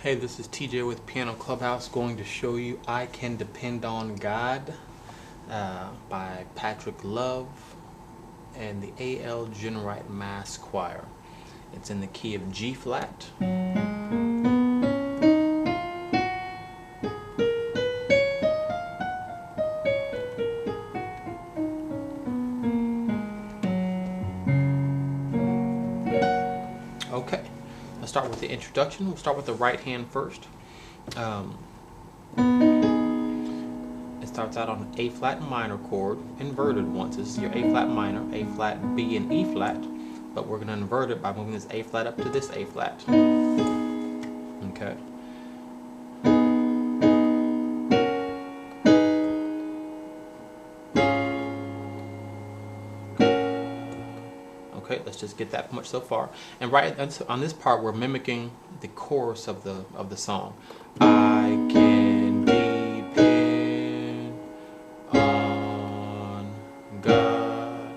Hey, this is TJ with Piano Clubhouse, going to show you I Can Depend on God by Patrick Love and the A.L. Jinwright Mass Choir. It's in the key of G flat. Okay, let's start with the introduction. We'll start with the right hand first. It starts out on an A flat minor chord, inverted once. This is your A flat minor, A flat, B, and E flat, but we're going to invert it by moving this A flat up to this A flat. Okay. Okay, let's just get that much so far. And right on this part, we're mimicking the chorus of the song. I can depend on God.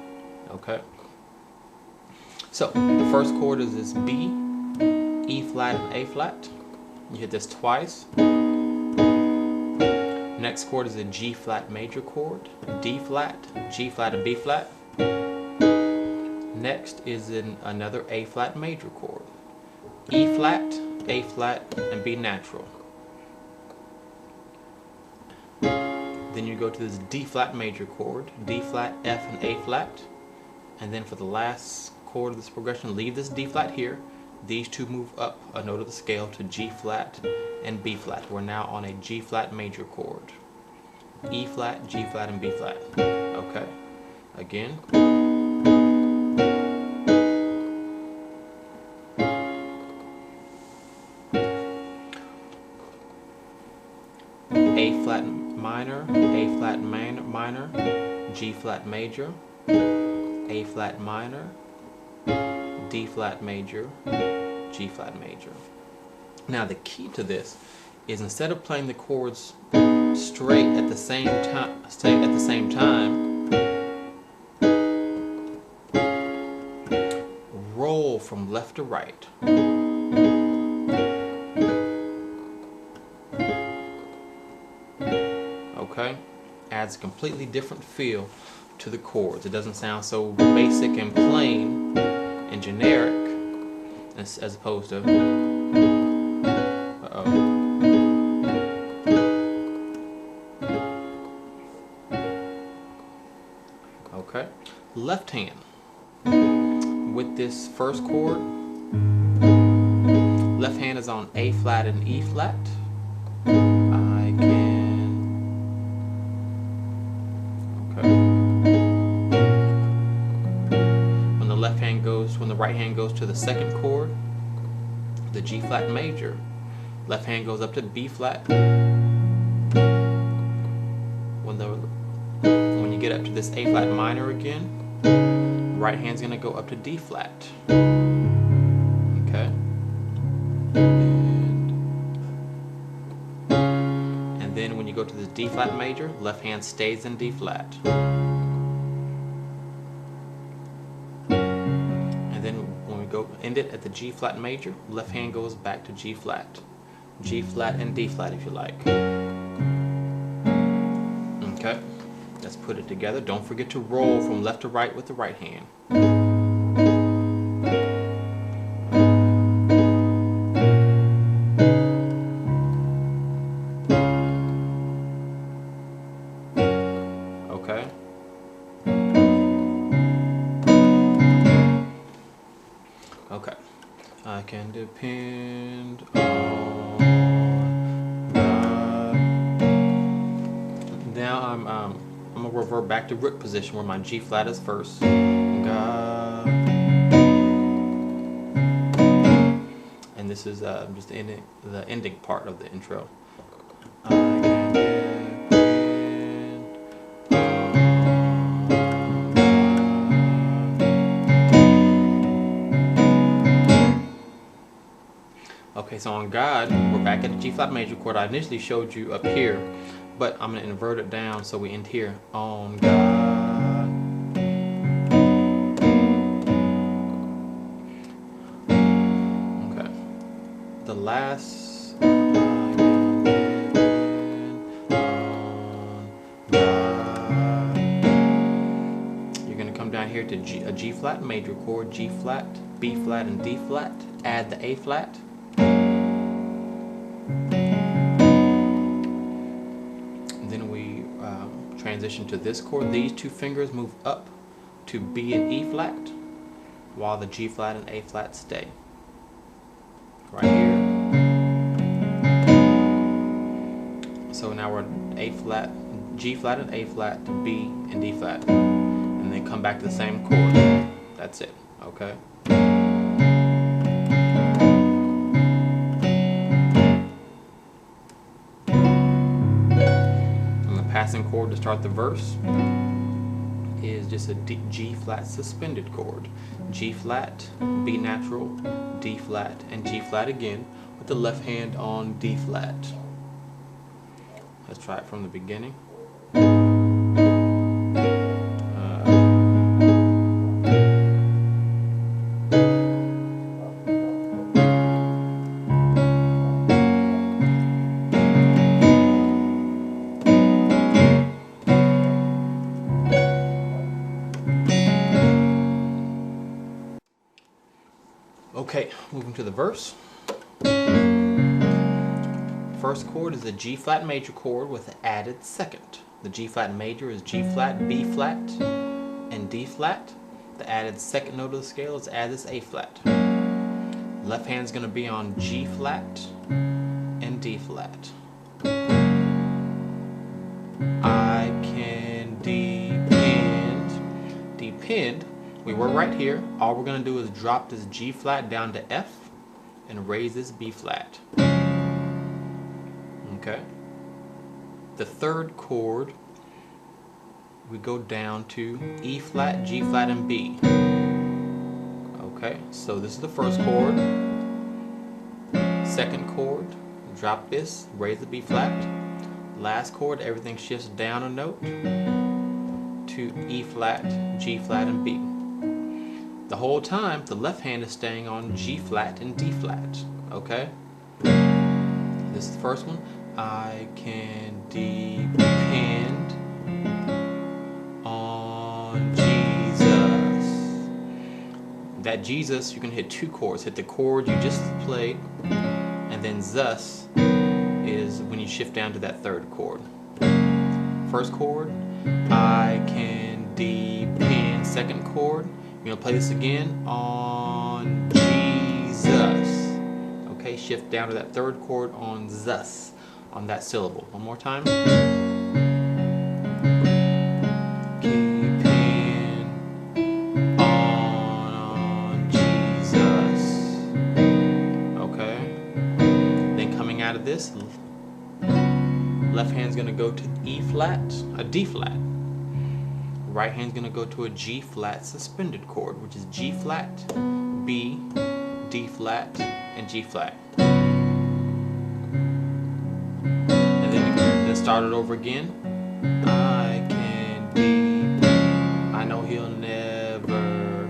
Okay. So the first chord is this B, E flat, and A flat. You hit this twice. Next chord is a G flat major chord, D flat, G flat, and B flat. Next is another A flat major chord, E flat, A flat, and B natural. Then you go to this D flat major chord, D flat, F, and A flat. And then for the last chord of this progression, leave this D flat here. These two move up a note of the scale to G flat and B flat. We're now on a G flat major chord. E flat, G flat, and B flat. Okay. Again. A flat minor, A flat minor, G flat major, A flat minor, D flat major, G flat major. Now the key to this is instead of playing the chords straight at the same time, roll from left to right. Okay, adds a completely different feel to the chords. It doesn't sound so basic and plain and generic as opposed to Okay, left hand with this first chord. Left hand is on A flat and E flat. I can. When the right hand goes to the second chord, the G flat major, left hand goes up to B flat. When you get up to this A flat minor again, right hand's gonna go up to D flat. Okay. And then when you go to this D flat major, left hand stays in D flat. And then when we go end it at the G flat major, left hand goes back to G flat, and D flat if you like. Okay, let's put it together. Don't forget to roll from left to right with the right hand. Okay. Okay. I can depend on God. Now I'm gonna revert back to root position where my G flat is first. God. And this is just the ending part of the intro. I can depend Okay, so on God, we're back at the G flat major chord I initially showed you up here, but I'm going to invert it down so we end here. On God. Okay. The last down here to a G flat major chord, G flat, B flat, and D flat. Add the A flat. And then we transition to this chord. These two fingers move up to B and E flat, while the G flat and A flat stay. Right here. So now we're A flat, G flat and A flat to B and D flat. And then come back to the same chord. That's it, okay? And the passing chord to start the verse is just a G flat suspended chord. G flat, B natural, D flat, and G flat again with the left hand on D flat. Let's try it from the beginning. Okay, moving to the verse. First chord is a G flat major chord with an added second. The G flat major is G flat, B flat, and D flat. The added second note of the scale is add this A flat. Left hand's going to be on G flat and D flat. I can depend. We were right here. All we're going to do is drop this G flat down to F and raise this B flat. Okay. The third chord, we go down to E flat, G flat, and B. Okay, so this is the first chord. Second chord, drop this, raise the B flat. Last chord, everything shifts down a note to E flat, G flat, and B. The whole time, the left hand is staying on G flat and D flat. Okay? This is the first one. I can depend on Jesus. That Jesus, you can hit two chords. Hit the chord you just played, and then thus is when you shift down to that third chord. First chord, I can depend. Second chord, you're going to play this again on Jesus. Okay, shift down to that third chord on thus, on that syllable. One more time. Depend on Jesus. Okay. Then coming out of this, left hand's going to go to E flat, a D flat. Right hand's going to go to a G flat suspended chord, which is G flat, B, D flat, and G flat. And then start it over again. I can be, I know he'll never